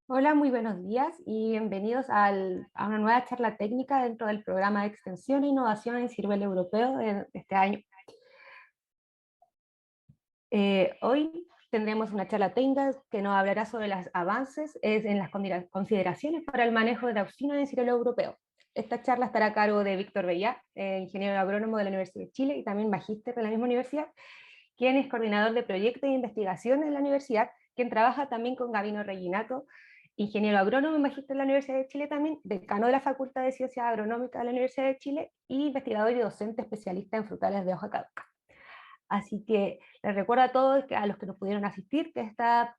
Hola, muy buenos días y bienvenidos a una nueva charla técnica dentro del programa de extensión e innovación en Ciruel Europeo de este año. Hoy tendremos una charla técnica que nos hablará sobre los avances en las consideraciones para el manejo de la auxina en Ciruel Europeo. Esta charla estará a cargo de Víctor Bellá, ingeniero agrónomo de la Universidad de Chile y también magíster de la misma universidad, quien es coordinador de proyectos e investigación en la universidad, quien trabaja también con Gabino Reginato, ingeniero agrónomo y magíster de la Universidad de Chile también, decano de la Facultad de Ciencias Agronómicas de la Universidad de Chile y investigador y docente especialista en frutales de hoja caduca. Así que les recuerdo a todos, a los que nos pudieron asistir, que esta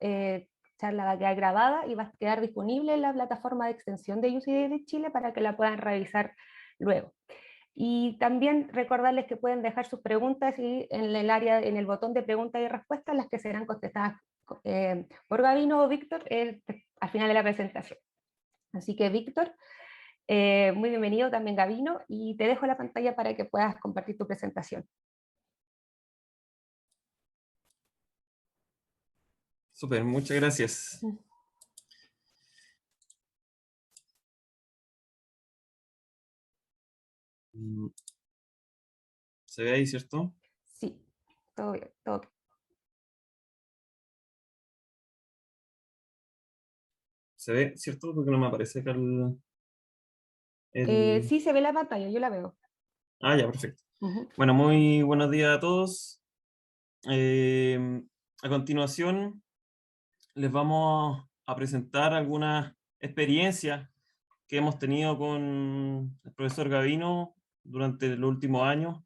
charla va a quedar grabada y va a quedar disponible en la plataforma de extensión de UCD de Chile para que la puedan revisar luego. Y también recordarles que pueden dejar sus preguntas y en el área, en el botón de preguntas y respuestas, las que serán contestadas por Gabino o Víctor al final de la presentación. Así que Víctor, muy bienvenido también Gabino, y te dejo la pantalla para que puedas compartir tu presentación. Súper, muchas gracias. ¿Se ve ahí, cierto? Sí, todo bien, todo bien. ¿Se ve, cierto? Porque no me aparece acá Sí, se ve la pantalla, yo la veo. Ah, ya, perfecto. Uh-huh. Bueno, muy buenos días a todos. A continuación, les vamos a presentar algunas experiencias que hemos tenido con el profesor Gavino durante los últimos años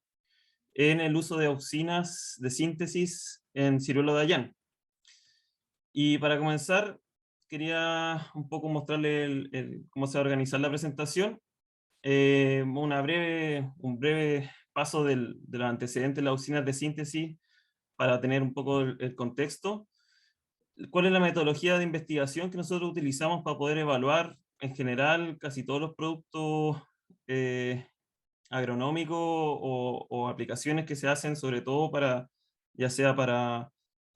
en el uso de auxinas de síntesis en ciruelo de Allán. Y para comenzar, quería un poco mostrarle cómo se va a organizar la presentación. Un breve paso de los antecedentes de las usinas de síntesis para tener un poco el contexto. ¿Cuál es la metodología de investigación que nosotros utilizamos para poder evaluar en general casi todos los productos agronómicos o aplicaciones que se hacen, sobre todo para, ya sea para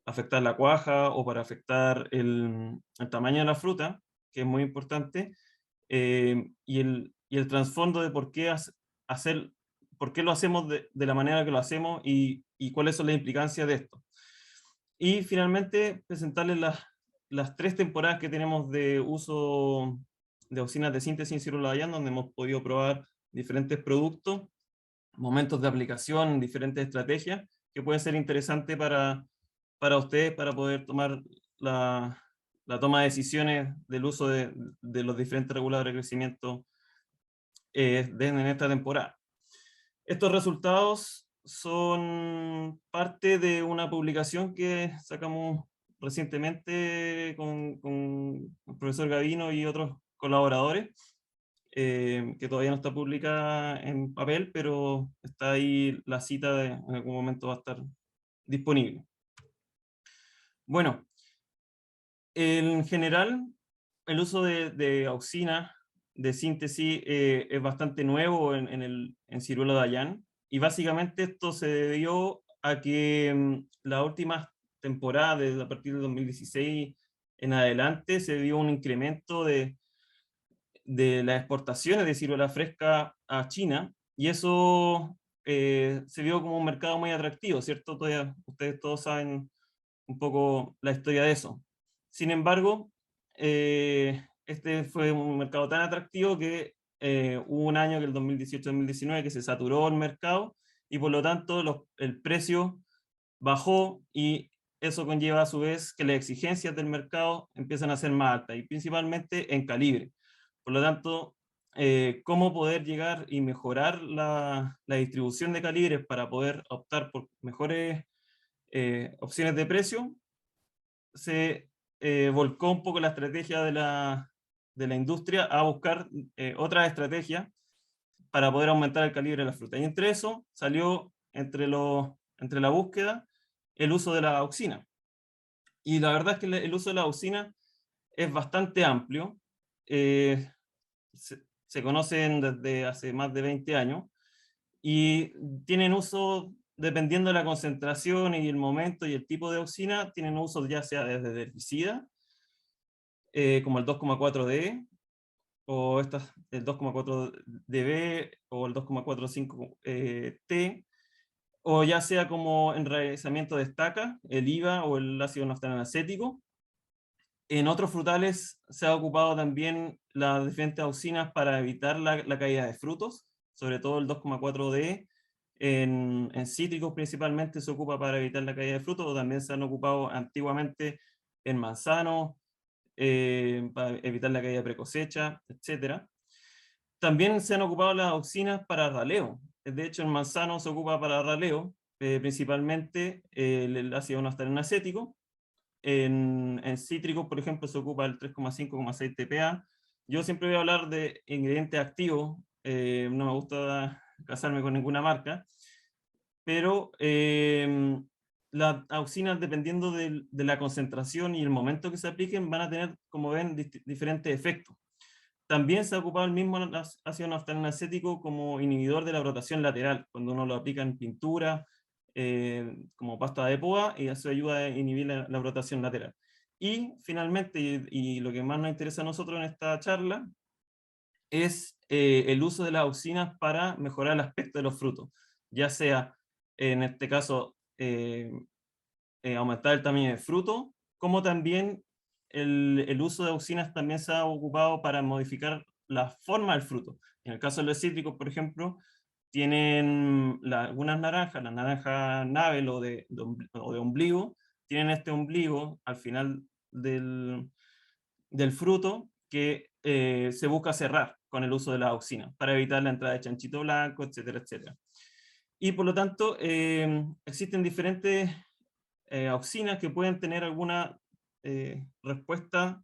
afectar la cuaja o para afectar el tamaño de la fruta, que es muy importante, y el trasfondo de hacer, por qué lo hacemos de la manera que lo hacemos y cuáles son las implicancias de esto. Y finalmente presentarles las 3 temporadas que tenemos de uso de usinas de síntesis en ciruelo de Allán, donde hemos podido probar diferentes productos, momentos de aplicación, diferentes estrategias, que pueden ser interesantes para ustedes, para poder tomar la toma de decisiones del uso de los diferentes reguladores de crecimiento en esta temporada. Estos resultados son parte de una publicación que sacamos recientemente con el profesor Gavino y otros colaboradores, que todavía no está publicada en papel, pero está ahí la cita, en algún momento va a estar disponible. Bueno, en general, el uso de auxina de síntesis es bastante nuevo en ciruelo de Allán, y básicamente esto se debió a que la última temporada, desde a partir de 2016 en adelante, se vio un incremento de las exportaciones de ciruela fresca a China, y eso se vio como un mercado muy atractivo, ¿cierto? Ustedes todos saben un poco la historia de eso. Sin embargo, este fue un mercado tan atractivo que hubo un año, que el 2018-2019, que se saturó el mercado, y por lo tanto el precio bajó, y eso conlleva a su vez que las exigencias del mercado empiezan a ser más altas, y principalmente en calibre. Por lo tanto, cómo poder llegar y mejorar la distribución de calibres para poder optar por mejores opciones de precio, se volcó un poco la estrategia de la industria a buscar otras estrategias para poder aumentar el calibre de la fruta. Y entre eso salió, entre la búsqueda, el uso de la auxina. Y la verdad es que el uso de la auxina es bastante amplio. Se conocen desde hace más de 20 años y tienen uso, dependiendo de la concentración y el momento y el tipo de auxina, tienen uso ya sea desde herbicida, como el 2,4D, o el 2,4dB, o el 2,45T, o ya sea como enraizamiento de estaca, el IVA o el ácido naftaleno-acético. En otros frutales se ha ocupado también las diferentes auxinas para evitar la caída de frutos, sobre todo el 2,4D. En cítricos principalmente se ocupa para evitar la caída de frutos, o también se han ocupado antiguamente en manzanos, para evitar la caída de precosecha, etc. También se han ocupado las auxinas para raleo. De hecho, el manzano se ocupa para raleo, principalmente el ácido naftaleno acético. En cítricos, por ejemplo, se ocupa el 3,5,6 TPA. Yo siempre voy a hablar de ingredientes activos, no me gusta casarme con ninguna marca, pero las auxinas, dependiendo de la concentración y el momento que se apliquen, van a tener, como ven, diferentes efectos. También se ha ocupado el mismo ácido naftaleno acético como inhibidor de la brotación lateral, cuando uno lo aplica en pintura, como pasta de poa, y eso ayuda a inhibir la brotación lateral. Y finalmente, y lo que más nos interesa a nosotros en esta charla, es el uso de las auxinas para mejorar el aspecto de los frutos, ya sea, en este caso, aumentar el tamaño del fruto, como también el uso de auxinas también se ha ocupado para modificar la forma del fruto. En el caso de los cítricos, por ejemplo, tienen algunas naranjas, la naranja navel o de ombligo, tienen este ombligo al final del fruto que se busca cerrar con el uso de la auxina, para evitar la entrada de chanchito blanco, etcétera, etcétera. Y por lo tanto, existen diferentes auxinas que pueden tener alguna respuesta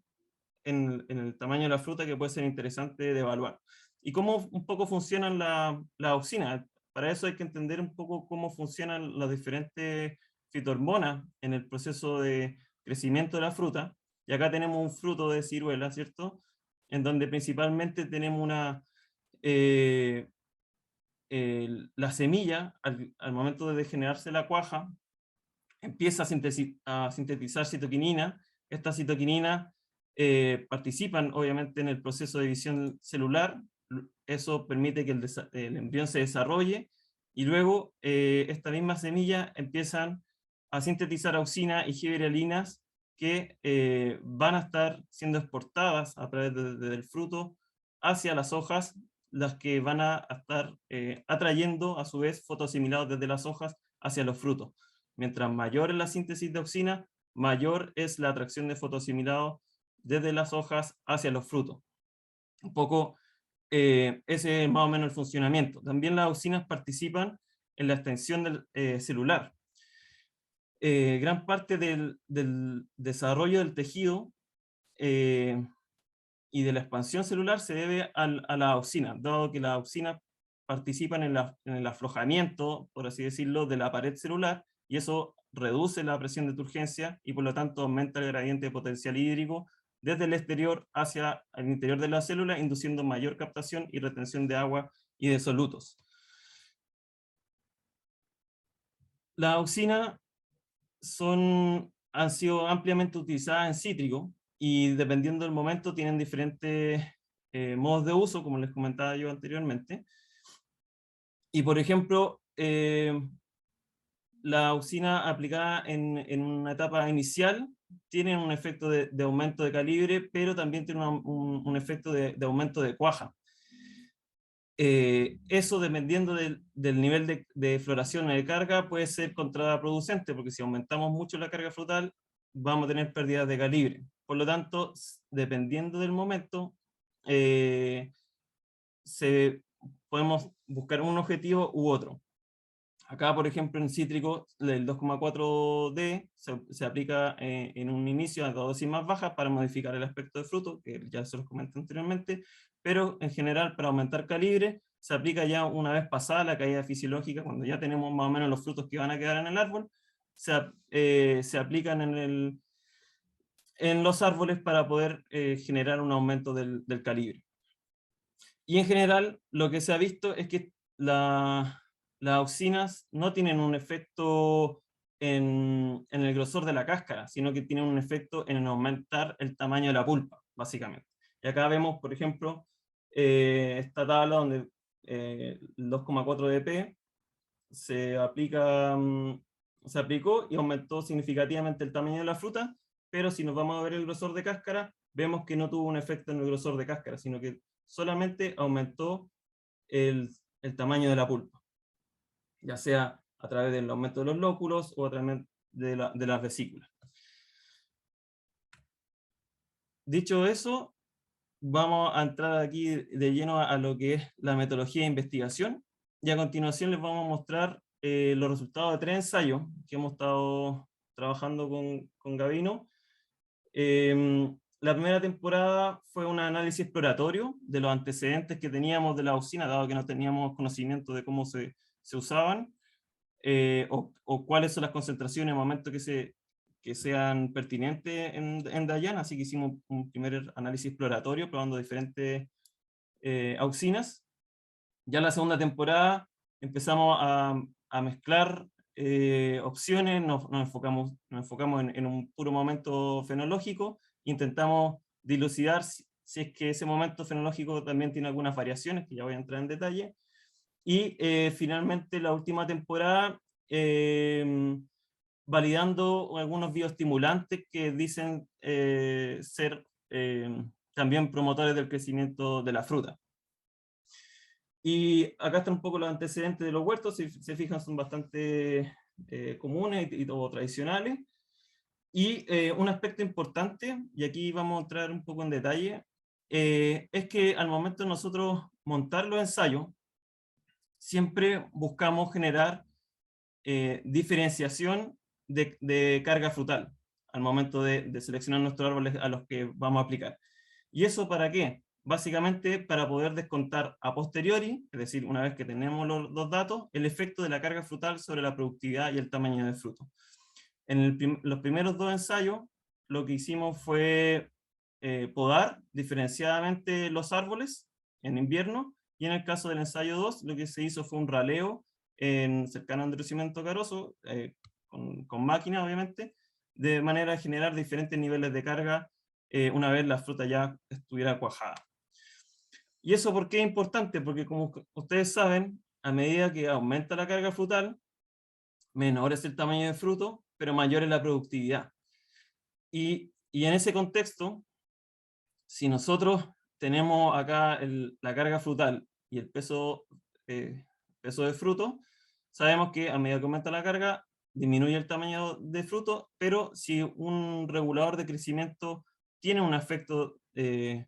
en el tamaño de la fruta, que puede ser interesante de evaluar. ¿Y cómo un poco funcionan las auxinas? Para eso hay que entender un poco cómo funcionan las diferentes fitohormonas en el proceso de crecimiento de la fruta. Y acá tenemos un fruto de ciruela, ¿cierto? En donde principalmente tenemos eh, la semilla, al momento de degenerarse la cuaja, empieza a sintetizar citoquinina. Estas citoquininas participan obviamente en el proceso de división celular. Eso permite que el embrión se desarrolle, y luego esta misma semilla empiezan a sintetizar auxina y gibberelinas, que van a estar siendo exportadas a través del fruto hacia las hojas, las que van a estar atrayendo a su vez fotoasimilados desde las hojas hacia los frutos. Mientras mayor es la síntesis de auxina, mayor es la atracción de fotoasimilados desde las hojas hacia los frutos. Un poco ese es más o menos el funcionamiento. También las auxinas participan en la extensión celular. Gran parte del desarrollo del tejido y de la expansión celular se debe a la auxina, dado que las auxinas participan en el aflojamiento, por así decirlo, de la pared celular, y eso reduce la presión de turgencia y por lo tanto aumenta el gradiente de potencial hídrico desde el exterior hacia el interior de la célula, induciendo mayor captación y retención de agua y de solutos. Las auxinas han sido ampliamente utilizadas en cítrico, y dependiendo del momento tienen diferentes modos de uso, como les comentaba yo anteriormente. Y por ejemplo, la auxina aplicada en una etapa inicial tiene un efecto de aumento de calibre, pero también tiene un efecto de aumento de cuaja. Eso, dependiendo del nivel de floración o de carga, puede ser contraproducente, porque si aumentamos mucho la carga frutal, vamos a tener pérdidas de calibre. Por lo tanto, dependiendo del momento, podemos buscar un objetivo u otro. Acá, por ejemplo, en cítrico, el 2,4D se aplica en un inicio a dosis más baja para modificar el aspecto de fruto, que ya se los comenté anteriormente, pero en general, para aumentar calibre, se aplica ya una vez pasada la caída fisiológica, cuando ya tenemos más o menos los frutos que van a quedar en el árbol, se aplican en los árboles para poder generar un aumento del calibre. Y en general, lo que se ha visto es que las auxinas no tienen un efecto en el grosor de la cáscara, sino que tiene un efecto en aumentar el tamaño de la pulpa, básicamente. Y acá vemos, por ejemplo, esta tabla donde el 2,4 dp se aplica, se aplicó y aumentó significativamente el tamaño de la fruta, pero si nos vamos a ver el grosor de cáscara, vemos que no tuvo un efecto en el grosor de cáscara, sino que solamente aumentó el tamaño de la pulpa, ya sea a través del aumento de los lóculos o a través de las vesículas. Dicho eso, vamos a entrar aquí de lleno a lo que es la metodología de investigación, y a continuación les vamos a mostrar los resultados de 3 ensayos que hemos estado trabajando con Gavino. La primera temporada fue un análisis exploratorio de los antecedentes que teníamos de la auxina, dado que no teníamos conocimiento de cómo se usaban, o cuáles son las concentraciones en el momento que sean pertinentes en Dayan, así que hicimos un primer análisis exploratorio probando diferentes auxinas. Ya en la segunda temporada empezamos a mezclar opciones, nos enfocamos en un puro momento fenológico, intentamos dilucidar si es que ese momento fenológico también tiene algunas variaciones, que ya voy a entrar en detalle, y finalmente la última temporada validando algunos bioestimulantes que dicen ser también promotores del crecimiento de la fruta. Y acá están un poco los antecedentes de los huertos, si se fijan son bastante comunes o tradicionales. Y un aspecto importante, y aquí vamos a entrar un poco en detalle, es que al momento de nosotros montar los ensayos, siempre buscamos generar diferenciación de carga frutal al momento de seleccionar nuestros árboles a los que vamos a aplicar. ¿Y eso para qué? Básicamente para poder descontar a posteriori, es decir, una vez que tenemos los datos, el efecto de la carga frutal sobre la productividad y el tamaño del fruto. En los primeros 2 ensayos, lo que hicimos fue podar diferenciadamente los árboles en invierno, y en el caso del ensayo 2, lo que se hizo fue un raleo cercano a endurecimiento caroso, con máquina obviamente, de manera a generar diferentes niveles de carga una vez la fruta ya estuviera cuajada. ¿Y eso por qué es importante? Porque como ustedes saben, a medida que aumenta la carga frutal, menor es el tamaño del fruto, pero mayor es la productividad. Y en ese contexto, si nosotros tenemos acá la carga frutal y el peso de fruto, sabemos que a medida que aumenta la carga, disminuye el tamaño de fruto, pero si un regulador de crecimiento tiene un efecto en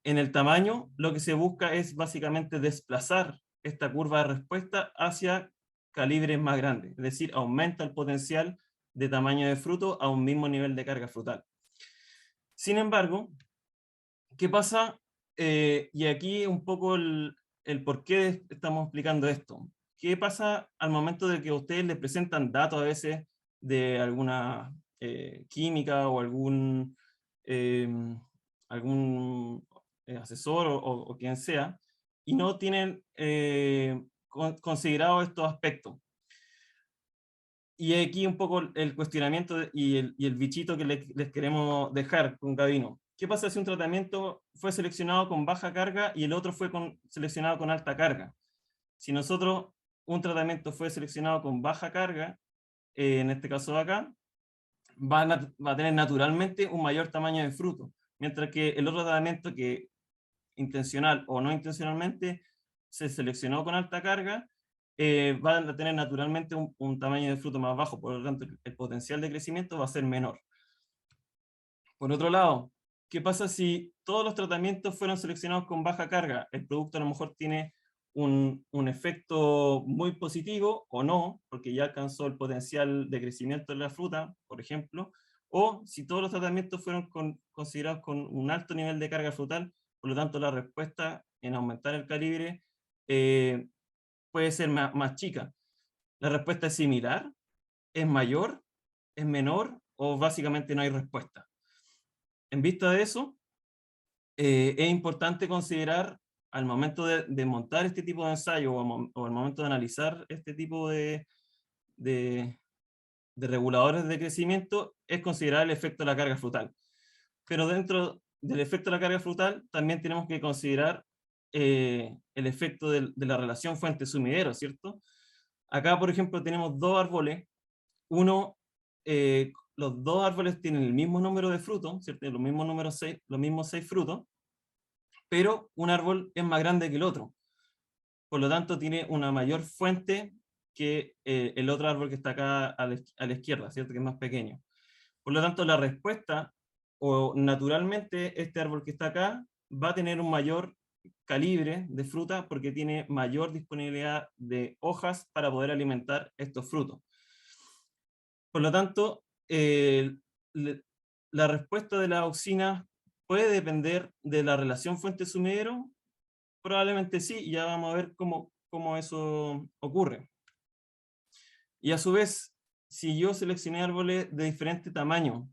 el tamaño, lo que se busca es básicamente desplazar esta curva de respuesta hacia calibres más grandes, es decir, aumenta el potencial de tamaño de fruto a un mismo nivel de carga frutal. Sin embargo, ¿qué pasa? Y aquí un poco el por qué estamos explicando esto. ¿Qué pasa al momento de que a ustedes les presentan datos a veces de alguna química o algún asesor o quien sea, y no tienen considerado estos aspectos? Y aquí un poco el cuestionamiento y el bichito que les queremos dejar con Gavino. ¿Qué pasa si un tratamiento fue seleccionado con baja carga y el otro fue seleccionado con alta carga? Si nosotros, un tratamiento fue seleccionado con baja carga, en este caso de acá, va a tener naturalmente un mayor tamaño de fruto, mientras que el otro tratamiento que intencional o no intencionalmente se seleccionó con alta carga, van a tener naturalmente un tamaño de fruto más bajo, por lo tanto el potencial de crecimiento va a ser menor. Por otro lado, ¿qué pasa si todos los tratamientos fueron seleccionados con baja carga? El producto a lo mejor tiene un efecto muy positivo o no, porque ya alcanzó el potencial de crecimiento de la fruta, por ejemplo, o si todos los tratamientos fueron considerados con un alto nivel de carga frutal, por lo tanto la respuesta en aumentar el calibre puede ser más chica. La respuesta es similar, es mayor, es menor, o básicamente no hay respuesta. En vista de eso, es importante considerar al momento de montar este tipo de ensayo o al momento de analizar este tipo de de reguladores de crecimiento es considerar el efecto de la carga frutal. Pero dentro del efecto de la carga frutal también tenemos que considerar el efecto de la relación fuente-sumidero, ¿cierto? Acá, por ejemplo, tenemos dos árboles. Los dos árboles tienen el mismo número de frutos, ¿cierto? Los mismos 6 frutos, pero un árbol es más grande que el otro. Por lo tanto, tiene una mayor fuente que el otro árbol que está acá a la izquierda, ¿cierto? Que es más pequeño. Por lo tanto, la respuesta, o naturalmente, este árbol que está acá va a tener un mayor calibre de fruta porque tiene mayor disponibilidad de hojas para poder alimentar estos frutos. Por lo tanto, la respuesta de la auxina puede depender de la relación fuente-sumidero. Probablemente sí, y ya vamos a ver cómo eso ocurre. Y a su vez, si yo seleccioné árboles de diferente tamaño,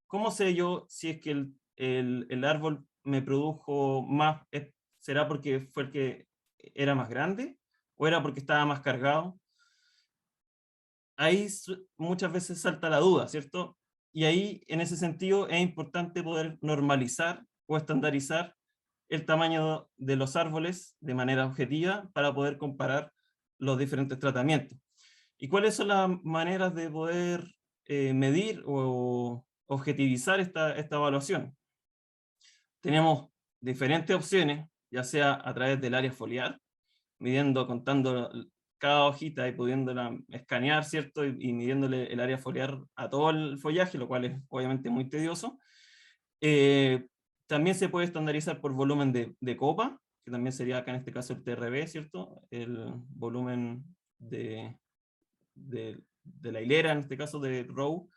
¿cómo sé yo si es que el árbol me produjo más? ¿Será porque fue el que era más grande? ¿O era porque estaba más cargado? Ahí muchas veces salta la duda, ¿cierto? Y ahí, en ese sentido, es importante poder normalizar o estandarizar el tamaño de los árboles de manera objetiva para poder comparar los diferentes tratamientos. ¿Y cuáles son las maneras de poder medir o objetivizar esta evaluación? Tenemos diferentes opciones, ya sea a través del área foliar, midiendo, contando cada hojita y pudiéndola escanear, ¿cierto? Y midiéndole el área foliar a todo el follaje, lo cual es obviamente muy tedioso. También se puede estandarizar por volumen de copa, que también sería acá en este caso el TRB, ¿cierto? El volumen de la hilera, en este caso de row,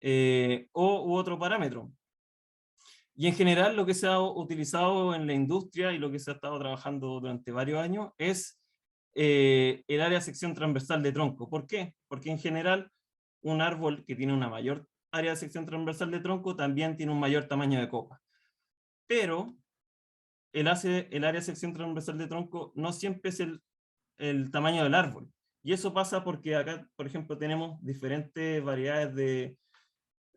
u otro parámetro. Y en general lo que se ha utilizado en la industria y lo que se ha estado trabajando durante varios años es el área de sección transversal de tronco. ¿Por qué? Porque en general un árbol que tiene una mayor área de sección transversal de tronco también tiene un mayor tamaño de copa. Pero el área de sección transversal de tronco no siempre es el tamaño del árbol. Y eso pasa porque acá, por ejemplo, tenemos diferentes variedades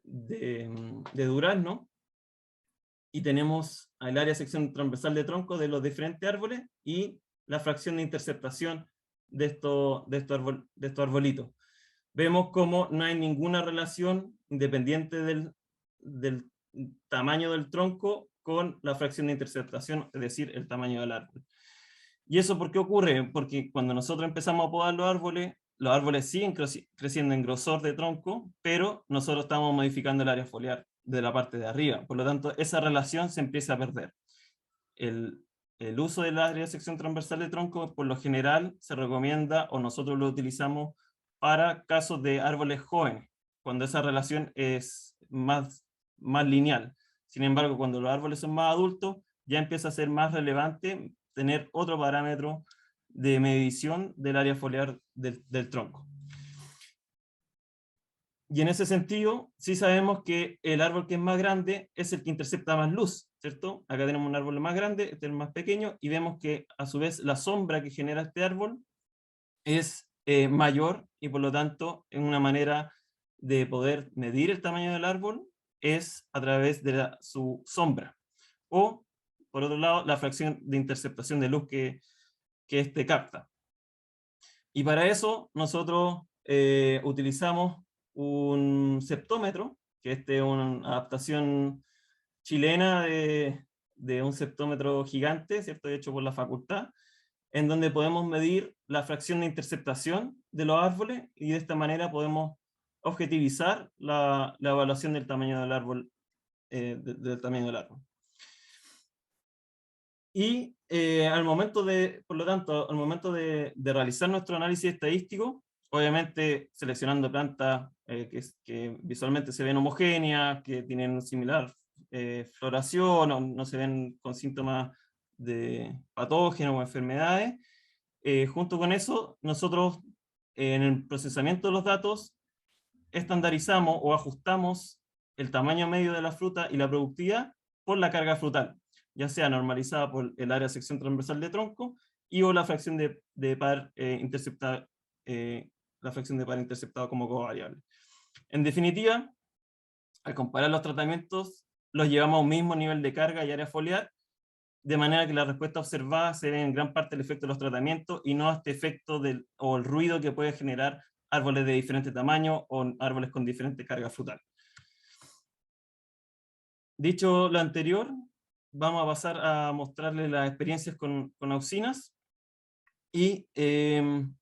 de durazno, y tenemos el área de sección transversal de tronco de los diferentes árboles y la fracción de interceptación de estos arbolitos. Vemos cómo no hay ninguna relación independiente del tamaño del tronco con la fracción de interceptación, es decir, el tamaño del árbol. ¿Y eso por qué ocurre? Porque cuando nosotros empezamos a podar los árboles siguen creciendo en grosor de tronco, pero nosotros estamos modificando el área foliar de la parte de arriba. Por lo tanto, esa relación se empieza a perder. El uso del área de sección transversal de tronco, por lo general, se recomienda, o nosotros lo utilizamos para casos de árboles jóvenes, cuando esa relación es más lineal. Sin embargo, cuando los árboles son más adultos, ya empieza a ser más relevante tener otro parámetro de medición del área foliar del tronco. Y en ese sentido, sí sabemos que el árbol que es más grande es el que intercepta más luz, ¿cierto? Acá tenemos un árbol más grande, este es el más pequeño, y vemos que a su vez la sombra que genera este árbol es mayor, y por lo tanto, en una manera de poder medir el tamaño del árbol es a través de su sombra. O, por otro lado, la fracción de interceptación de luz que este capta. Y para eso nosotros utilizamos un septómetro, que es una adaptación chilena de un septómetro gigante, ¿cierto? Hecho por la facultad, en donde podemos medir la fracción de interceptación de los árboles, y de esta manera podemos objetivizar la evaluación del tamaño del árbol, del tamaño del árbol. Y por lo tanto, al momento de realizar nuestro análisis estadístico, obviamente seleccionando plantas que visualmente se ven homogéneas, que tienen similar floración, o no se ven con síntomas de patógenos o enfermedades, junto con eso, nosotros en el procesamiento de los datos estandarizamos o ajustamos el tamaño medio de la fruta y la productividad por la carga frutal, ya sea normalizada por el área de sección transversal de tronco y o la fracción de par interceptada la fracción de par interceptado como covariable. En definitiva, al comparar los tratamientos, los llevamos a un mismo nivel de carga y área foliar, de manera que la respuesta observada se ve en gran parte el efecto de los tratamientos y no este efecto o el ruido que puede generar árboles de diferente tamaño o árboles con diferente carga frutal. Dicho lo anterior, vamos a pasar a mostrarles las experiencias con auxinas. Y en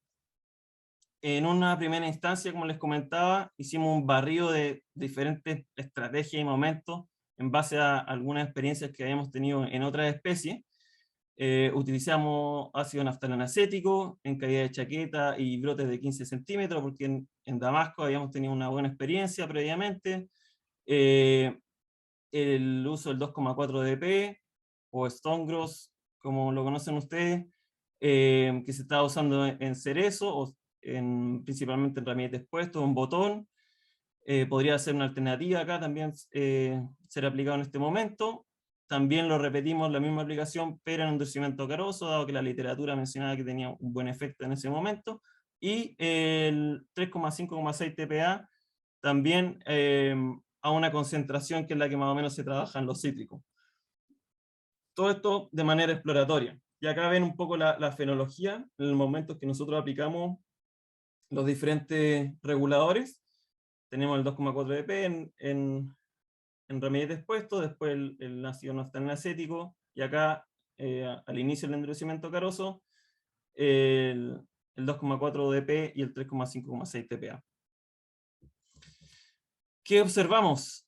una primera instancia, como les comentaba, hicimos un barrido de diferentes estrategias y momentos en base a algunas experiencias que habíamos tenido en otras especies. Utilizamos ácido naftaleno acético en caída de chaqueta y brotes de 15 centímetros, porque en Damasco habíamos tenido una buena experiencia previamente. El uso del 2,4 dp o Stonegross, como lo conocen ustedes, que se estaba usando en cerezo, o principalmente en ramilletes puestos, en botón. Podría ser una alternativa acá también ser aplicado en este momento. También lo repetimos la misma aplicación, pero en endurecimiento caroso, dado que la literatura mencionaba que tenía un buen efecto en ese momento. Y el 3,5,6 TPA también a una concentración que es la que más o menos se trabaja en los cítricos. Todo esto de manera exploratoria. Y acá ven un poco la fenología en el momento que nosotros aplicamos los diferentes reguladores. Tenemos el 2,4 dp en ramilletes puestos, después el ácido naftaleno acético, y acá al inicio del endurecimiento caroso, el 2,4 dp y el 3,5,6 TPA. ¿Qué observamos?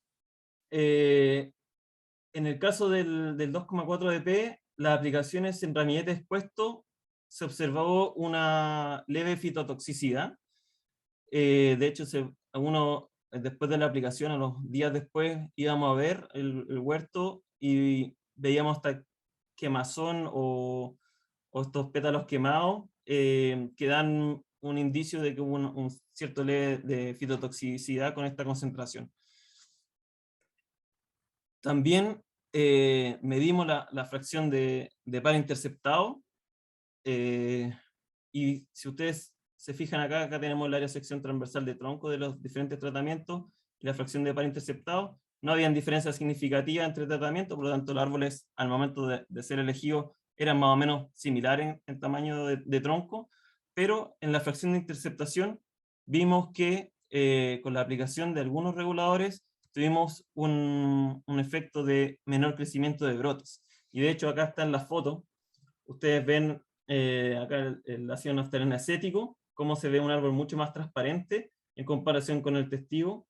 En el caso del 2,4 dp, las aplicaciones en ramilletes puestos se observó una leve fitotoxicidad. De hecho, después de la aplicación, a los días después, íbamos a ver el huerto y veíamos hasta quemazón o estos pétalos quemados que dan un indicio de que hubo un cierto leve de fitotoxicidad con esta concentración. También medimos la fracción de par interceptado, y si ustedes se fijan acá tenemos el área de sección transversal de tronco de los diferentes tratamientos y la fracción de par interceptado. No habían diferencias significativas entre tratamientos, por lo tanto los árboles al momento de ser elegidos eran más o menos similares en tamaño de tronco, pero en la fracción de interceptación vimos que con la aplicación de algunos reguladores tuvimos un efecto de menor crecimiento de brotes. Y de hecho acá está en la foto, ustedes ven acá el ácido naftaleno acético, cómo se ve un árbol mucho más transparente en comparación con el testigo,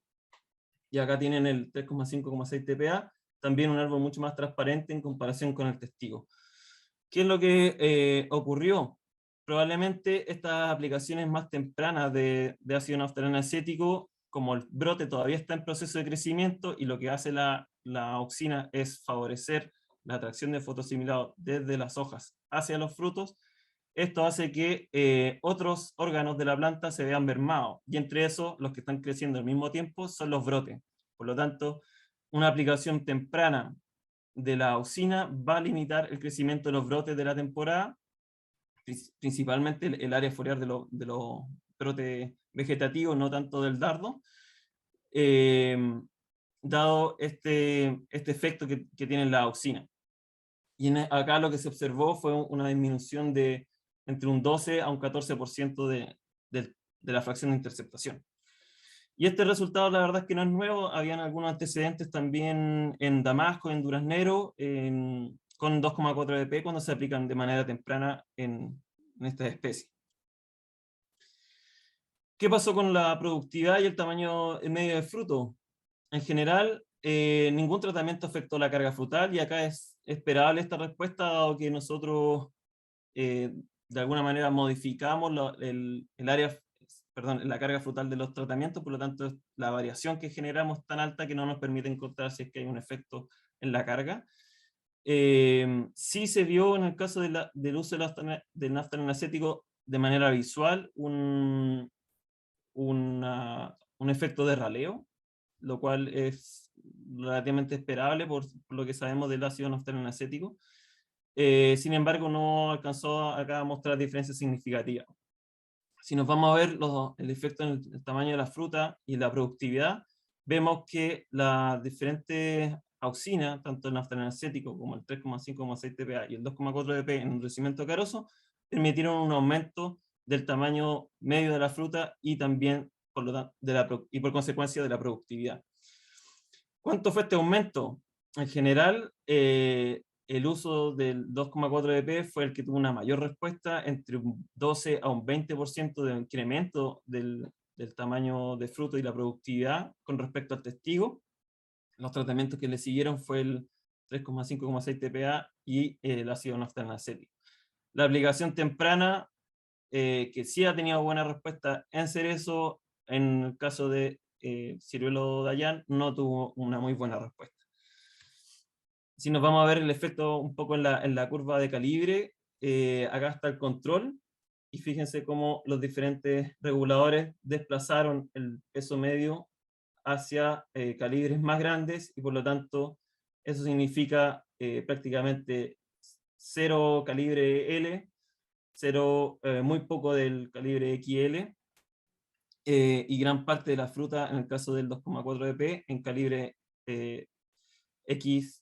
y acá tienen el 3,5,6 TPA, también un árbol mucho más transparente en comparación con el testigo. ¿Qué es lo que ocurrió? Probablemente estas aplicaciones más tempranas de ácido naftaleno acético, como el brote todavía está en proceso de crecimiento y lo que hace la auxina es favorecer la atracción de fotoasimilado desde las hojas hacia los frutos, esto hace que otros órganos de la planta se vean mermados, y entre esos los que están creciendo al mismo tiempo son los brotes. Por lo tanto, una aplicación temprana de la auxina va a limitar el crecimiento de los brotes de la temporada, principalmente el área foliar de los brotes vegetativos, no tanto del dardo, dado este efecto que tiene la auxina. Y acá lo que se observó fue una disminución de entre un 12 a un 14% de la fracción de interceptación. Y este resultado la verdad es que no es nuevo, habían algunos antecedentes también en Damasco, en Duraznero, con 2,4 dp cuando se aplican de manera temprana en estas especies. ¿Qué pasó con la productividad y el tamaño medio de fruto? En general, ningún tratamiento afectó la carga frutal, y acá es esperable esta respuesta, dado que nosotros de alguna manera modificamos la carga frutal de los tratamientos, por lo tanto la variación que generamos es tan alta que no nos permite encontrar si es que hay un efecto en la carga. Sí se vio en el caso del uso del naftaleno acético de manera visual un efecto de raleo, lo cual es relativamente esperable por lo que sabemos del ácido naftaleno acético. Sin embargo, no alcanzó acá a mostrar diferencias significativas. Si nos vamos a ver el efecto en el tamaño de la fruta y la productividad, vemos que las diferentes auxinas, tanto el naftaleno acético como el 3,5,6 TPA y el 2,4 DP en endurecimiento caroso, permitieron un aumento del tamaño medio de la fruta y también por, y por consecuencia de la productividad. ¿Cuánto fue este aumento? En general, el uso del 2,4 dp fue el que tuvo una mayor respuesta, entre un 12 a un 20% de incremento del tamaño de fruto y la productividad con respecto al testigo. Los tratamientos que le siguieron fue el 3,5,6 TPA y el ácido naftaleno-acético. La aplicación temprana, que sí ha tenido buena respuesta en cerezo, en el caso de ciruelo Dayan, no tuvo una muy buena respuesta. Si nos vamos a ver el efecto un poco en la curva de calibre, acá está el control, y fíjense cómo los diferentes reguladores desplazaron el peso medio hacia calibres más grandes, y por lo tanto eso significa prácticamente 0 calibre L, 0, muy poco del calibre XL, y gran parte de la fruta, en el caso del 2,4 dp, en calibre X,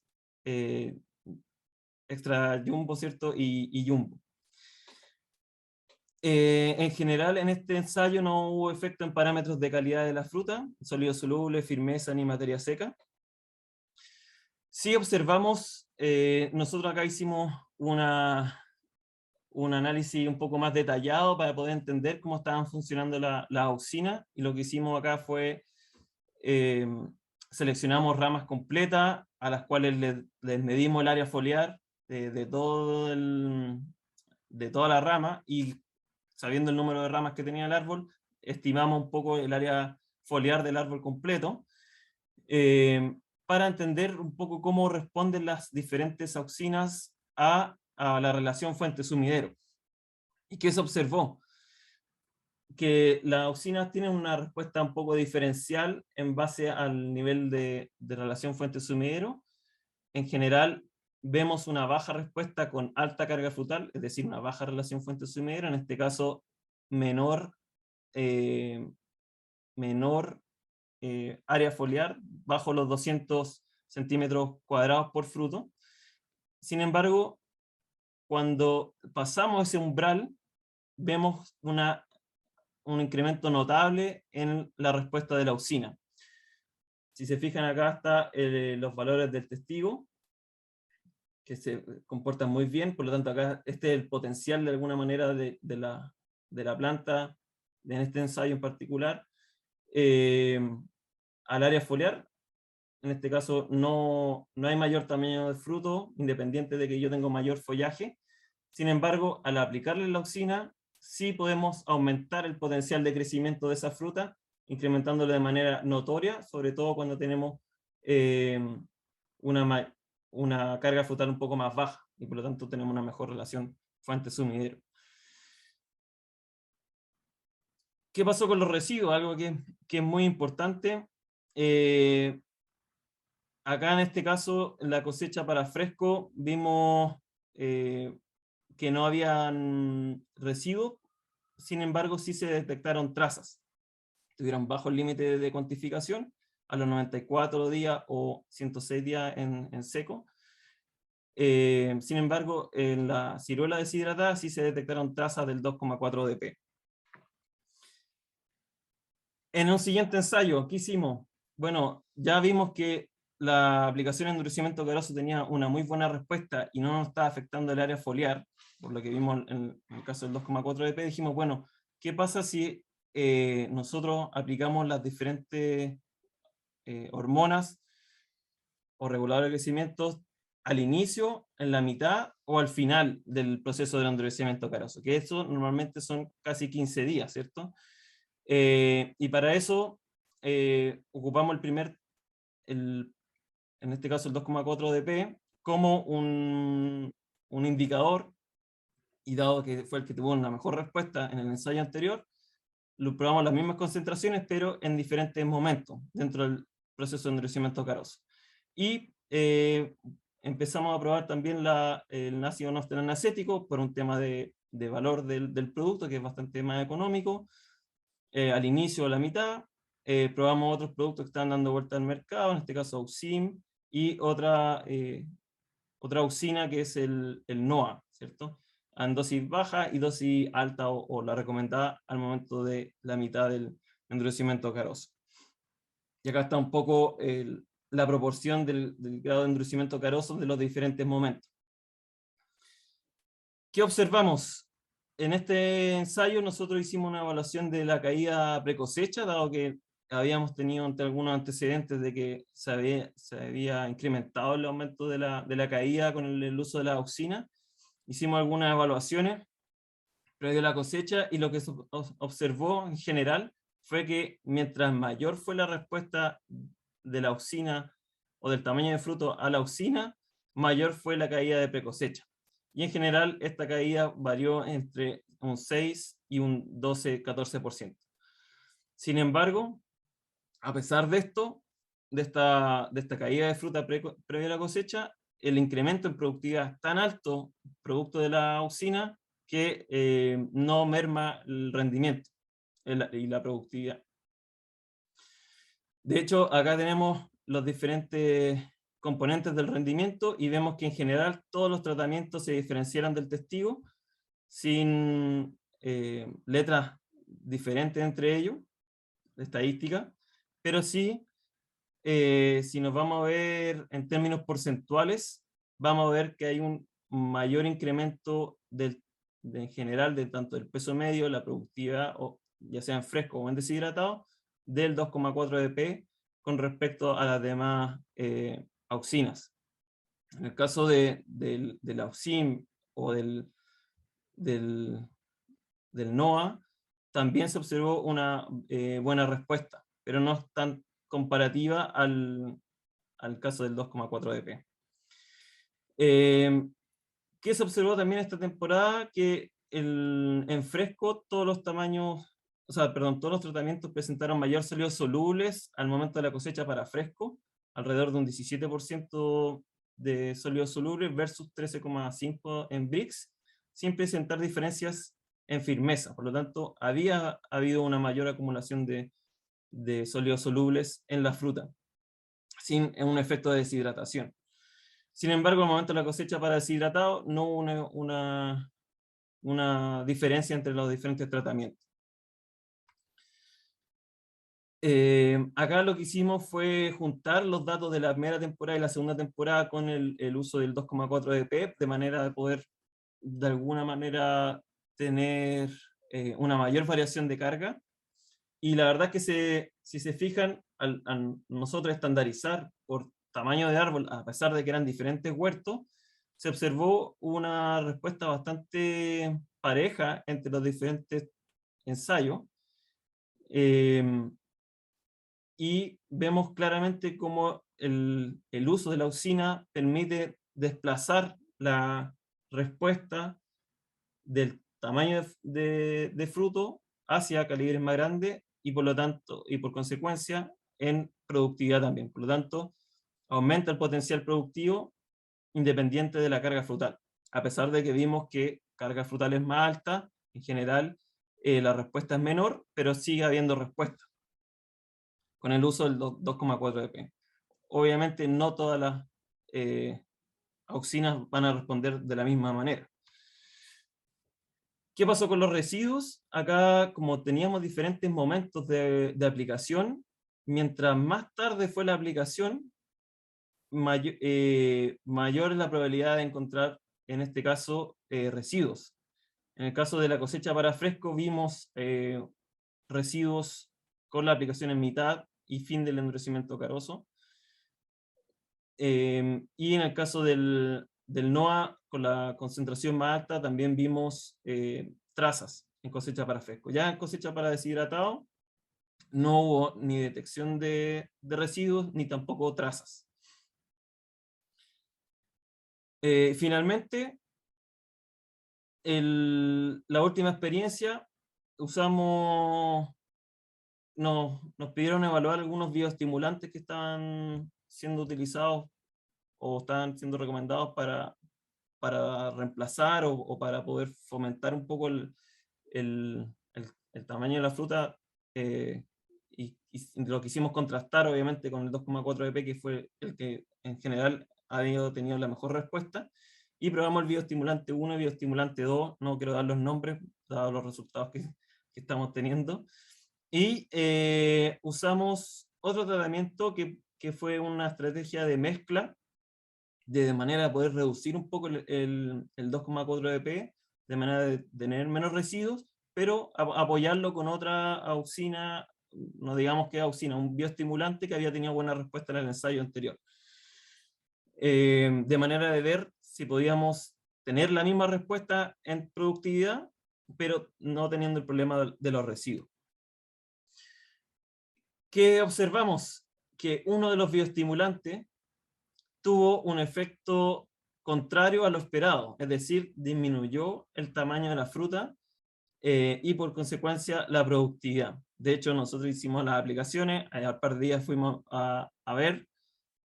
extra jumbo, ¿cierto? Y jumbo. En general, en este ensayo no hubo efecto en parámetros de calidad de la fruta, sólido soluble, firmeza ni materia seca. Sí observamos, nosotros acá hicimos un análisis un poco más detallado para poder entender cómo estaban funcionando las auxinas, y lo que hicimos acá fue seleccionamos ramas completas a las cuales les medimos el área foliar de toda la rama, y sabiendo el número de ramas que tenía el árbol, estimamos un poco el área foliar del árbol completo, para entender un poco cómo responden las diferentes auxinas a la relación fuente-sumidero. ¿Y qué se observó? Que las auxinas tienen una respuesta un poco diferencial en base al nivel de relación fuente-sumidero. En general, vemos una baja respuesta con alta carga frutal, es decir, una baja relación fuente-sumidero, en este caso menor, área foliar, bajo los 200 centímetros cuadrados por fruto. Sin embargo, cuando pasamos ese umbral, vemos un incremento notable en la respuesta de la auxina. Si se fijan, acá están los valores del testigo, que se comportan muy bien, por lo tanto acá este es el potencial de alguna manera de la planta, en este ensayo en particular, al área foliar. En este caso no hay mayor tamaño de fruto, independiente de que yo tengo mayor follaje. Sin embargo, al aplicarle la auxina, sí podemos aumentar el potencial de crecimiento de esa fruta, incrementándolo de manera notoria, sobre todo cuando tenemos una carga frutal un poco más baja, y por lo tanto tenemos una mejor relación fuente-sumidero. ¿Qué pasó con los residuos? Algo que es muy importante. Acá en este caso, en la cosecha para fresco, vimos que no habían residuos. Sin embargo, sí se detectaron trazas. Tuvieron bajo el límite de cuantificación a los 94 días o 106 días en seco. Sin embargo, en la ciruela deshidratada sí se detectaron trazas del 2,4 dp. En un siguiente ensayo, ¿qué hicimos? Bueno, ya vimos que la aplicación de endurecimiento caroso tenía una muy buena respuesta y no nos estaba afectando el área foliar, por lo que vimos en el caso del 2,4 dp. Dijimos, bueno, ¿qué pasa si nosotros aplicamos las diferentes hormonas o reguladores de crecimiento al inicio, en la mitad o al final del proceso del endurecimiento caroso? Que eso normalmente son casi 15 días, ¿cierto? Y para eso ocupamos en este caso el 2,4 dp, como un indicador, y dado que fue el que tuvo una mejor respuesta en el ensayo anterior, lo probamos las mismas concentraciones, pero en diferentes momentos dentro del proceso de endurecimiento caroso. Y empezamos a probar también el ácido naftaleno acético por un tema de de valor del producto, que es bastante más económico, al inicio o a la mitad. Probamos otros productos que están dando vuelta al mercado, en este caso Auxin, y otra auxina que es el NOA, ¿cierto? En dosis baja y dosis alta o la recomendada al momento de la mitad del endurecimiento caroso. Y acá está un poco la proporción del grado de endurecimiento caroso de los diferentes momentos. ¿Qué observamos? En este ensayo nosotros hicimos una evaluación de la caída precosecha, dado que habíamos tenido algunos antecedentes de que se había incrementado el aumento de la caída con el uso de la auxina. Hicimos algunas evaluaciones previo a la cosecha y lo que se observó en general fue que mientras mayor fue la respuesta de la auxina o del tamaño de fruto a la auxina, mayor fue la caída de precosecha. Y en general esta caída varió entre un 6 y un 12-14%. Sin embargo, a pesar de esto, de esta caída de fruta previa a la cosecha, el incremento en productividad es tan alto, producto de la auxina, que no merma el rendimiento y la productividad. De hecho, acá tenemos los diferentes componentes del rendimiento y vemos que en general todos los tratamientos se diferenciaron del testigo sin letras diferentes entre ellos, de estadística, pero sí, si nos vamos a ver en términos porcentuales, vamos a ver que hay un mayor incremento en general de tanto el peso medio, la productividad, o ya sea en fresco o en deshidratado, del 2,4 dp con respecto a las demás auxinas. En el caso de la auxin o del NOA, también se observó una buena respuesta, pero no es tan comparativa al caso del 2,4 dp. ¿Qué se observó también esta temporada? Que en fresco todos los tamaños, todos los tratamientos presentaron mayor sólidos solubles al momento de la cosecha para fresco, alrededor de un 17% de sólidos solubles versus 13,5% en Brix, sin presentar diferencias en firmeza. Por lo tanto, había habido una mayor acumulación de sólidos solubles en la fruta, sin un efecto de deshidratación. Sin embargo, al momento de la cosecha para deshidratado, no hubo una diferencia entre los diferentes tratamientos. Acá lo que hicimos fue juntar los datos de la primera temporada y la segunda temporada con el uso del 2,4 dp, de manera de poder, de alguna manera, tener una mayor variación de carga. Y la verdad es que si se fijan, al nosotros estandarizar por tamaño de árbol, a pesar de que eran diferentes huertos, se observó una respuesta bastante pareja entre los diferentes ensayos. Y vemos claramente cómo el uso de la auxina permite desplazar la respuesta del tamaño de fruto hacia calibres más grandes y por lo tanto, y por consecuencia, en productividad también. Por lo tanto, aumenta el potencial productivo independiente de la carga frutal. A pesar de que vimos que carga frutal es más alta, en general la respuesta es menor, pero sigue habiendo respuesta con el uso del 2,4 dp. Obviamente no todas las auxinas van a responder de la misma manera. ¿Qué pasó con los residuos? Acá, como teníamos diferentes momentos de aplicación, mientras más tarde fue la aplicación, mayor es la probabilidad de encontrar, en este caso, residuos. En el caso de la cosecha para fresco, vimos residuos con la aplicación en mitad y fin del endurecimiento caroso. Y en el caso del NOA, con la concentración más alta, también vimos trazas en cosecha para fresco. Ya en cosecha para deshidratado, no hubo ni detección de residuos, ni tampoco trazas. Finalmente, la última experiencia, nos pidieron evaluar algunos bioestimulantes que estaban siendo utilizados o estaban siendo recomendados para para reemplazar o para poder fomentar un poco el tamaño de la fruta, y lo quisimos contrastar obviamente con el 2,4 EP, que fue el que en general ha tenido la mejor respuesta, y probamos el bioestimulante 1 y bioestimulante 2, no quiero dar los nombres, dados los resultados que estamos teniendo, y usamos otro tratamiento que fue una estrategia de mezcla, de manera de poder reducir un poco el 2,4 EP, de manera de tener menos residuos, pero apoyarlo con otra auxina, no digamos que auxina, un bioestimulante que había tenido buena respuesta en el ensayo anterior. De manera de ver si podíamos tener la misma respuesta en productividad, pero no teniendo el problema de los residuos. ¿Qué observamos? Que uno de los bioestimulantes tuvo un efecto contrario a lo esperado, es decir, disminuyó el tamaño de la fruta y por consecuencia la productividad. De hecho, nosotros hicimos las aplicaciones, al par de días fuimos a ver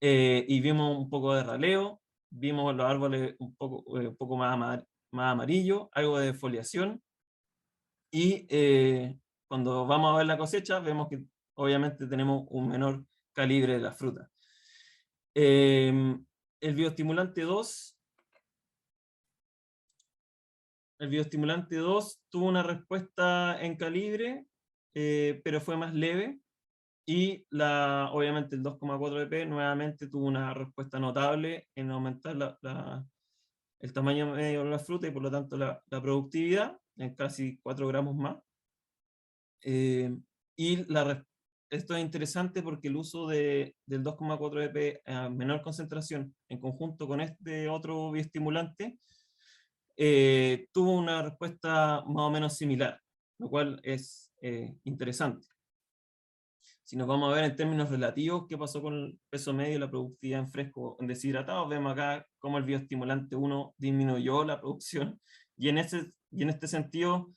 y vimos un poco de raleo, vimos los árboles un poco más amarillo, algo de foliación, y cuando vamos a ver la cosecha vemos que obviamente tenemos un menor calibre de la fruta. El bioestimulante 2 tuvo una respuesta en calibre, pero fue más leve, y obviamente el 2,4 EP nuevamente tuvo una respuesta notable en aumentar el tamaño medio de la fruta y por lo tanto la productividad en casi 4 gramos más. Y esto es interesante porque el uso del 2,4 EP a menor concentración en conjunto con este otro bioestimulante tuvo una respuesta más o menos similar, lo cual es interesante. Si nos vamos a ver en términos relativos qué pasó con el peso medio y la productividad en fresco en deshidratados, vemos acá cómo el bioestimulante 1 disminuyó la producción, y en este sentido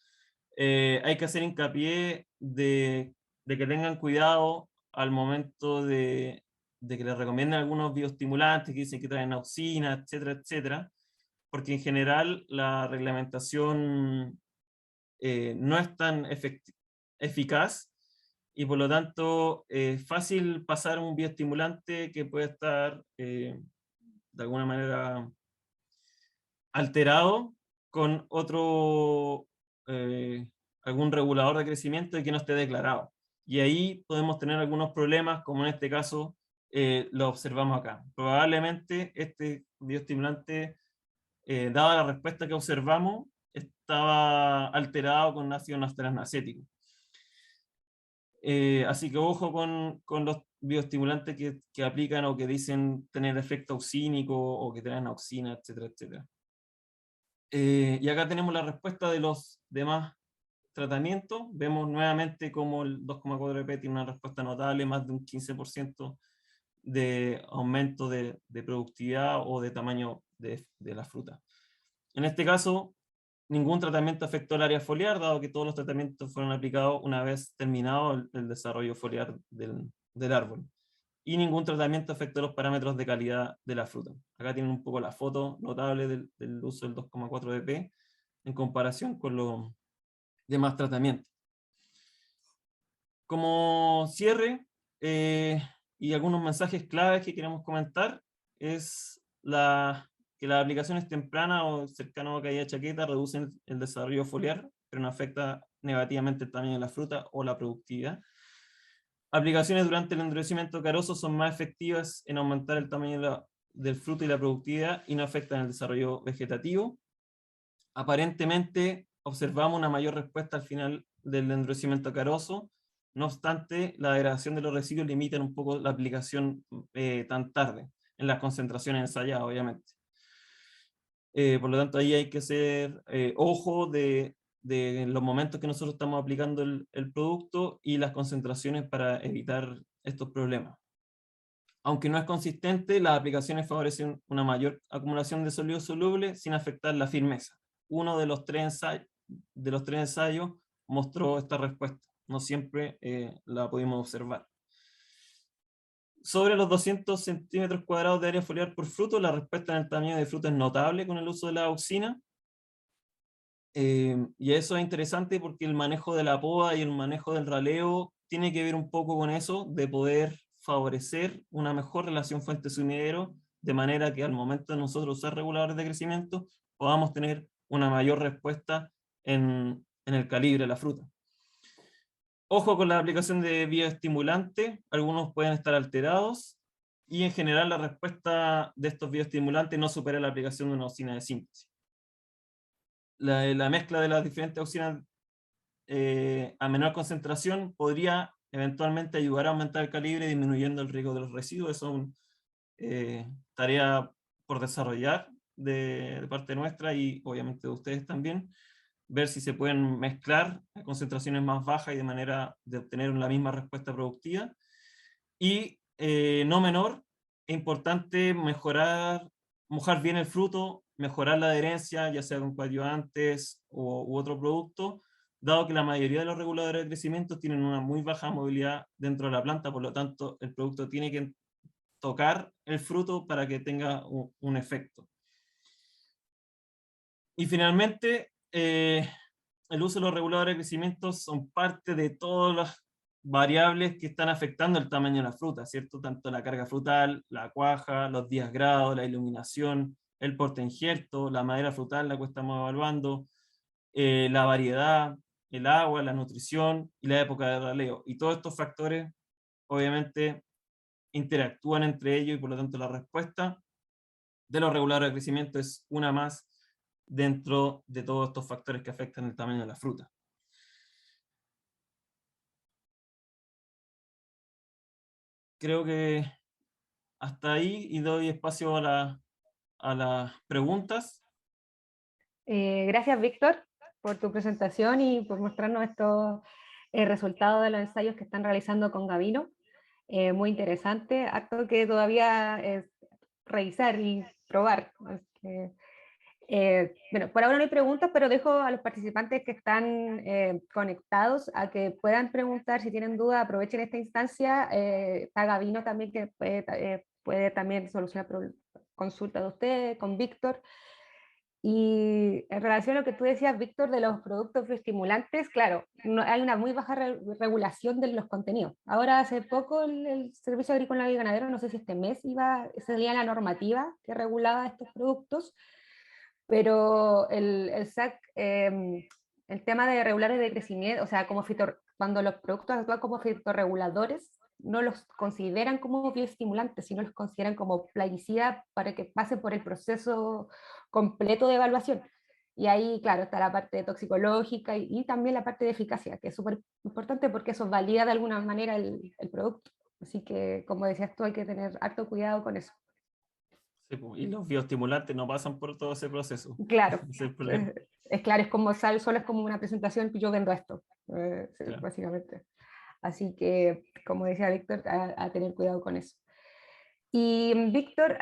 hay que hacer hincapié de que tengan cuidado al momento de que les recomienden algunos bioestimulantes que dicen que traen auxina, etcétera, etcétera, porque en general la reglamentación no es tan eficaz, y por lo tanto es fácil pasar un bioestimulante que puede estar de alguna manera alterado con otro, algún regulador de crecimiento y que no esté declarado. Y ahí podemos tener algunos problemas, como en este caso lo observamos acá. Probablemente este bioestimulante, dada la respuesta que observamos, estaba alterado con ácido naftaleno-acético. Así que ojo con los bioestimulantes que aplican o que dicen tener efecto auxínico o que traen auxina, etcétera, etcétera. Y acá tenemos la respuesta de los demás tratamientos. Vemos nuevamente como el 2,4 EP tiene una respuesta notable, más de un 15% de aumento de productividad o de tamaño de la fruta. En este caso, ningún tratamiento afectó el área foliar, dado que todos los tratamientos fueron aplicados una vez terminado el desarrollo foliar del árbol. Y ningún tratamiento afectó los parámetros de calidad de la fruta. Acá tienen un poco la foto notable del uso del 2,4 dp en comparación con los demás tratamientos. Como cierre, y algunos mensajes claves que queremos comentar, es que las aplicaciones tempranas o cercanas a caída de chaqueta reducen el desarrollo foliar, pero no afecta negativamente el tamaño de la fruta o la productividad. Aplicaciones durante el endurecimiento caroso son más efectivas en aumentar el tamaño del fruto y la productividad y no afectan el desarrollo vegetativo. Aparentemente observamos una mayor respuesta al final del endurecimiento caroso, no obstante la degradación de los residuos limita un poco la aplicación tan tarde, en las concentraciones ensayadas obviamente. Por lo tanto ahí hay que hacer ojo de los momentos que nosotros estamos aplicando el producto y las concentraciones para evitar estos problemas. Aunque no es consistente, las aplicaciones favorecen una mayor acumulación de sólidos solubles sin afectar la firmeza. Uno de los tres ensayos mostró esta respuesta. No siempre la pudimos observar. Sobre los 200 centímetros cuadrados de área foliar por fruto, la respuesta en el tamaño de fruto es notable con el uso de la auxina. Y eso es interesante porque el manejo de la poda y el manejo del raleo tiene que ver un poco con eso, de poder favorecer una mejor relación fuente-sumidero, de manera que al momento de nosotros usar reguladores de crecimiento, podamos tener una mayor respuesta en el calibre de la fruta. Ojo con la aplicación de bioestimulantes, algunos pueden estar alterados, y en general la respuesta de estos bioestimulantes no supera la aplicación de una auxina de síntesis. La mezcla de las diferentes auxinas a menor concentración podría eventualmente ayudar a aumentar el calibre disminuyendo el riesgo de los residuos. Eso es una tarea por desarrollar de parte nuestra y obviamente de ustedes también, ver si se pueden mezclar a concentraciones más bajas y de manera de obtener la misma respuesta productiva. Y no menor, es importante mojar bien el fruto, mejorar la adherencia, ya sea con coadyuvantes u otro producto, dado que la mayoría de los reguladores de crecimiento tienen una muy baja movilidad dentro de la planta, por lo tanto el producto tiene que tocar el fruto para que tenga un efecto. Y finalmente, el uso de los reguladores de crecimiento son parte de todas las variables que están afectando el tamaño de la fruta, ¿cierto? Tanto la carga frutal, la cuaja, los días grados, la iluminación, el porte injerto, la madera frutal, la que estamos evaluando, la variedad, el agua, la nutrición y la época de raleo. Y todos estos factores, obviamente, interactúan entre ellos y por lo tanto la respuesta de los reguladores de crecimiento es una más dentro de todos estos factores que afectan el tamaño de la fruta. Creo que hasta ahí y doy espacio a las preguntas. Gracias, Víctor, por tu presentación y por mostrarnos estos resultados de los ensayos que están realizando con Gavino. Muy interesante, acto que todavía es revisar y probar. Bueno, por ahora no hay preguntas, pero dejo a los participantes que están conectados a que puedan preguntar si tienen duda, aprovechen esta instancia. Está Gavino también que puede también solucionar consultas de ustedes con Víctor. Y en relación a lo que tú decías, Víctor, de los productos estimulantes, claro, hay una muy baja regulación de los contenidos. Ahora, hace poco, el Servicio Agrícola y Ganadero, no sé si este mes salía la normativa que regulaba estos productos, pero el SAC, el tema de regulares de crecimiento, o sea, cuando los productos actúan como fitorreguladores, no los consideran como bioestimulantes, sino los consideran como plaguicida para que pase por el proceso completo de evaluación. Y ahí, claro, está la parte toxicológica y también la parte de eficacia, que es súper importante porque eso valida de alguna manera el producto. Así que, como decías tú, hay que tener harto cuidado con eso. Sí, y los bioestimulantes no pasan por todo ese proceso. Claro, Ese es el problema. es claro, es como solo es como una presentación, yo vendo esto, sí, Claro. básicamente. Así que, como decía Víctor, a tener cuidado con eso. Y Víctor,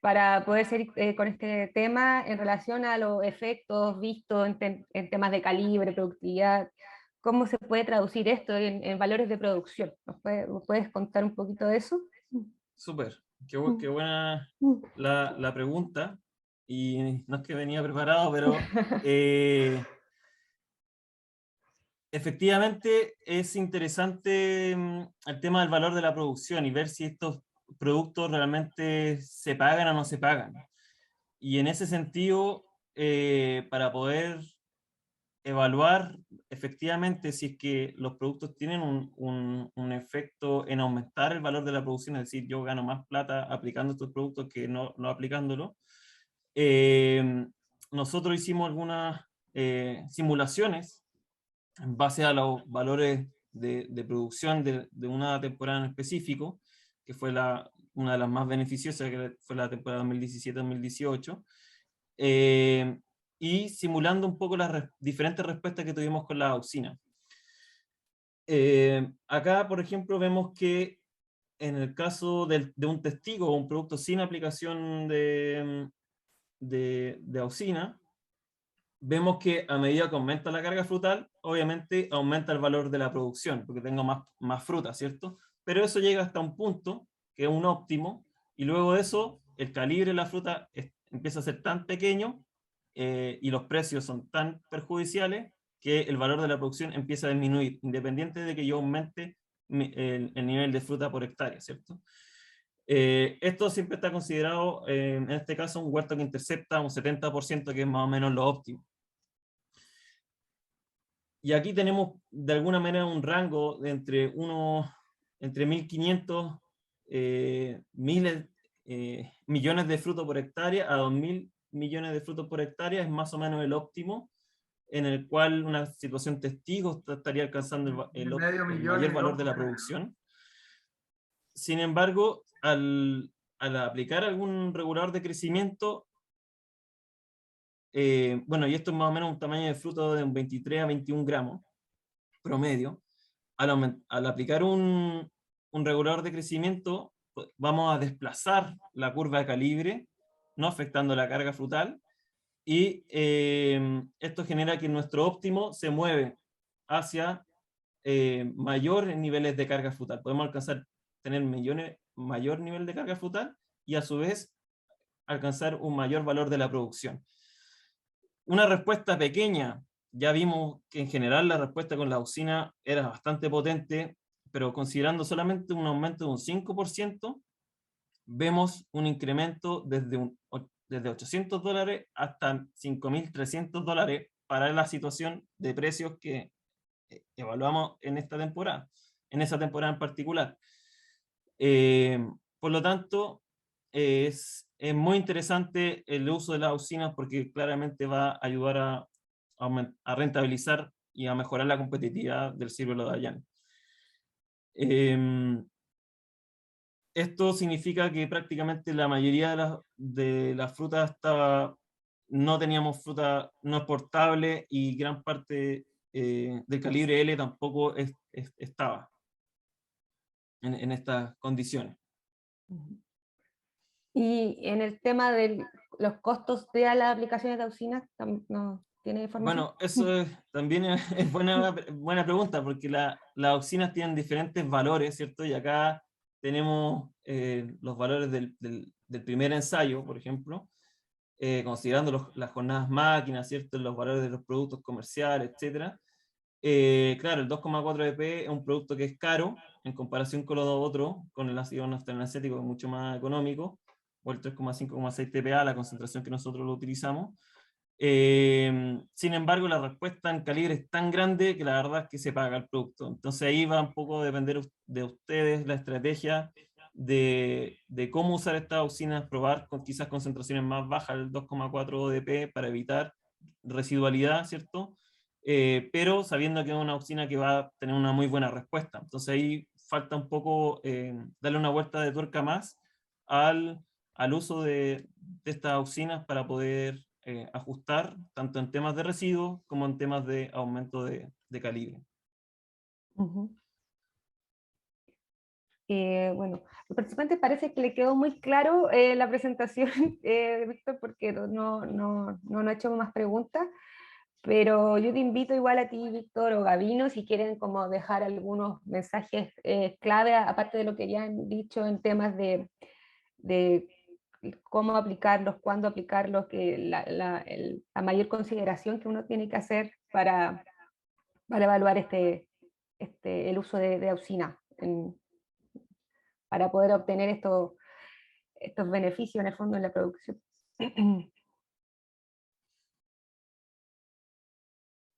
para poder seguir con este tema, en relación a los efectos vistos en temas de calibre, productividad, ¿cómo se puede traducir esto en valores de producción? ¿Nos puedes contar un poquito de eso? Súper. Qué buena la pregunta. Y no es que venía preparado, pero efectivamente es interesante el tema del valor de la producción y ver si estos productos realmente se pagan o no se pagan. Y en ese sentido, para poder evaluar efectivamente si es que los productos tienen un efecto en aumentar el valor de la producción, es decir, yo gano más plata aplicando estos productos que no aplicándolo. Nosotros hicimos algunas simulaciones en base a los valores de producción de una temporada en específico, que fue una de las más beneficiosas, que fue la temporada 2017-2018, y simulando un poco las diferentes respuestas que tuvimos con la auxina. Acá, por ejemplo, vemos que en el caso de un testigo o un producto sin aplicación de auxina, vemos que a medida que aumenta la carga frutal, obviamente aumenta el valor de la producción, porque tengo más fruta, ¿cierto? pero eso llega hasta un punto, que es un óptimo, y luego de eso, el calibre de la fruta empieza a ser tan pequeño y los precios son tan perjudiciales que el valor de la producción empieza a disminuir, independiente de que yo aumente el nivel de fruta por hectárea, ¿cierto? Esto siempre está considerado, en este caso, un huerto que intercepta un 70%, que es más o menos lo óptimo. Y aquí tenemos, de alguna manera, un rango de entre 1.500 millones de frutos por hectárea a 2.000 millones de frutos por hectárea, es más o menos el óptimo, en el cual una situación testigo estaría alcanzando el mayor valor de la producción. Sin embargo, al aplicar algún regulador de crecimiento, bueno, y esto es más o menos un tamaño de fruto de un 23 a 21 gramos promedio, al aplicar un regulador de crecimiento, vamos a desplazar la curva de calibre, no afectando la carga frutal, y esto genera que nuestro óptimo se mueve hacia mayores niveles de carga frutal. Podemos alcanzar tener mayor nivel de carga frutal y a su vez alcanzar un mayor valor de la producción. Una respuesta pequeña, ya vimos que en general la respuesta con la auxina era bastante potente, pero considerando solamente un aumento de un 5%, vemos un incremento desde $800 hasta $5.300 para la situación de precios que evaluamos en esta temporada, en esa temporada en particular. Por lo tanto, es muy interesante el uso de las auxinas porque claramente va a ayudar a rentabilizar y a mejorar la competitividad del ciruelo de Avellana. Esto significa que prácticamente la mayoría de las frutas no teníamos fruta no exportable y gran parte del calibre L tampoco estaba en estas condiciones. Y en el tema de los costos de las aplicaciones de auxinas, ¿no tiene información? Bueno, eso también es buena pregunta, porque las auxinas tienen diferentes valores, ¿cierto? Y acá tenemos los valores del primer ensayo, por ejemplo, considerando las jornadas máquinas, ¿cierto? Los valores de los productos comerciales, etc. Claro, el 2,4 EP es un producto que es caro en comparación con los otros, con el ácido naftalacético que es mucho más económico, o el 3,5,6 TPA, la concentración que nosotros lo utilizamos. Sin embargo, la respuesta en calibre es tan grande que la verdad es que se paga el producto. Entonces ahí va un poco a depender de ustedes la estrategia de cómo usar estas auxinas, probar con quizás concentraciones más bajas, el 2,4 ODP, para evitar residualidad, ¿cierto? Pero sabiendo que es una auxina que va a tener una muy buena respuesta. Entonces ahí falta un poco darle una vuelta de tuerca más al uso de estas auxinas para poder ajustar tanto en temas de residuos como en temas de aumento de calibre. Bueno, al participante parece que le quedó muy claro la presentación, Víctor, porque no ha hecho más preguntas, pero yo te invito igual a ti, Víctor o Gabino, si quieren como dejar algunos mensajes clave, aparte de lo que ya han dicho en temas de cómo aplicarlos, cuándo aplicarlos, que la mayor consideración que uno tiene que hacer para evaluar el uso de auxina para poder obtener estos beneficios en el fondo en la producción.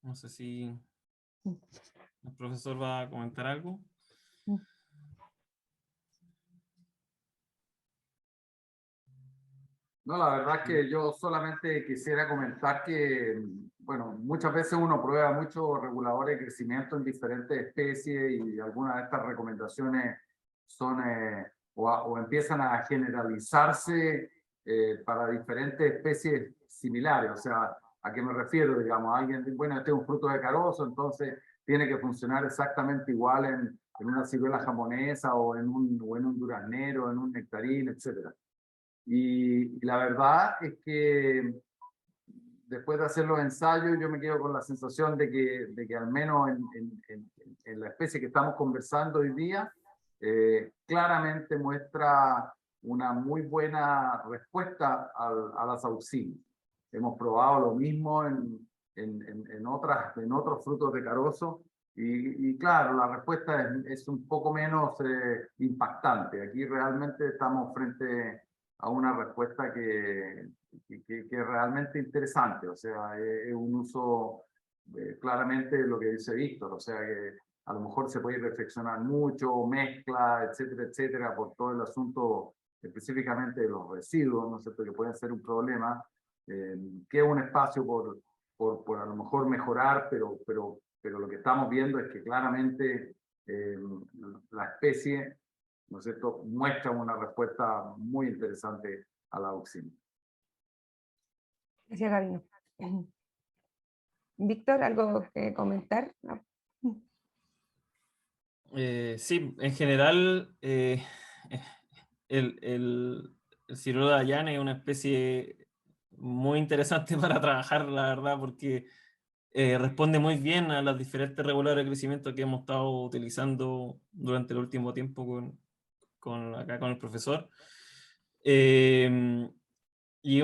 No sé si el profesor va a comentar algo. No, la verdad es que yo solamente quisiera comentar que, bueno, muchas veces uno prueba muchos reguladores de crecimiento en diferentes especies y algunas de estas recomendaciones son o empiezan a generalizarse para diferentes especies similares. O sea, ¿a qué me refiero? Digamos, alguien, bueno, este es un fruto de carozo, entonces tiene que funcionar exactamente igual en una ciruela jamonesa o en un duraznero, en un nectarín, etcétera. Y la verdad es que después de hacer los ensayos yo me quedo con la sensación de que al menos en la especie que estamos conversando hoy día, claramente muestra una muy buena respuesta a las auxinas. Hemos probado lo mismo en otros frutos de carozo y claro, la respuesta es un poco menos impactante. Aquí realmente estamos frente a una respuesta que es realmente interesante, o sea, es un uso claramente lo que dice Víctor, o sea que a lo mejor se puede reflexionar mucho, mezcla, etcétera, etcétera, por todo el asunto específicamente de los residuos, ¿no es cierto?, que pueden ser un problema, que es un espacio por a lo mejor mejorar, pero lo que estamos viendo es que claramente la especie, ¿no es cierto?, muestra una respuesta muy interesante a la auxina. Gracias, Gabino. Víctor, ¿algo que comentar? ¿No? Sí, en general, el ciruelo de Ayane es una especie muy interesante para trabajar, la verdad, porque responde muy bien a los diferentes reguladores de crecimiento que hemos estado utilizando durante el último tiempo acá con el profesor. Y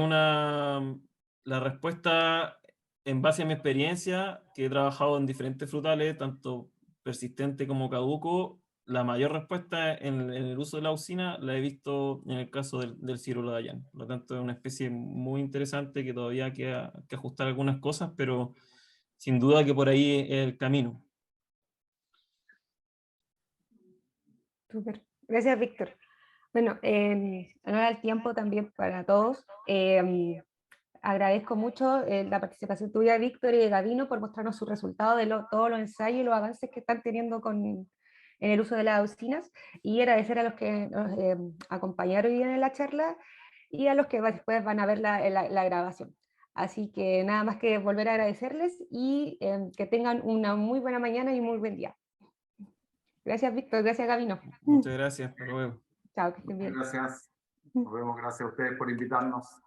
la respuesta, en base a mi experiencia, que he trabajado en diferentes frutales, tanto persistente como caduco, la mayor respuesta en el uso de la auxina la he visto en el caso del ciruelo de Ayane. Por lo tanto, es una especie muy interesante que todavía queda que ajustar algunas cosas, pero sin duda que por ahí es el camino. Súper. Gracias, Víctor. Bueno, en honor al tiempo también para todos, agradezco mucho la participación tuya, Víctor, y de Gabino por mostrarnos sus resultados de todos los ensayos y los avances que están teniendo en el uso de las auxinas, y agradecer a los que nos acompañaron hoy en la charla y a los que después van a ver la grabación. Así que nada más que volver a agradecerles y que tengan una muy buena mañana y un muy buen día. Gracias, Víctor. Gracias, Gabino. Muchas gracias. Hasta luego. Chao, que estén bien. Gracias. Nos vemos. Gracias a ustedes por invitarnos.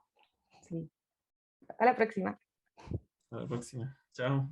Sí. Hasta la próxima. Hasta la próxima. Chao.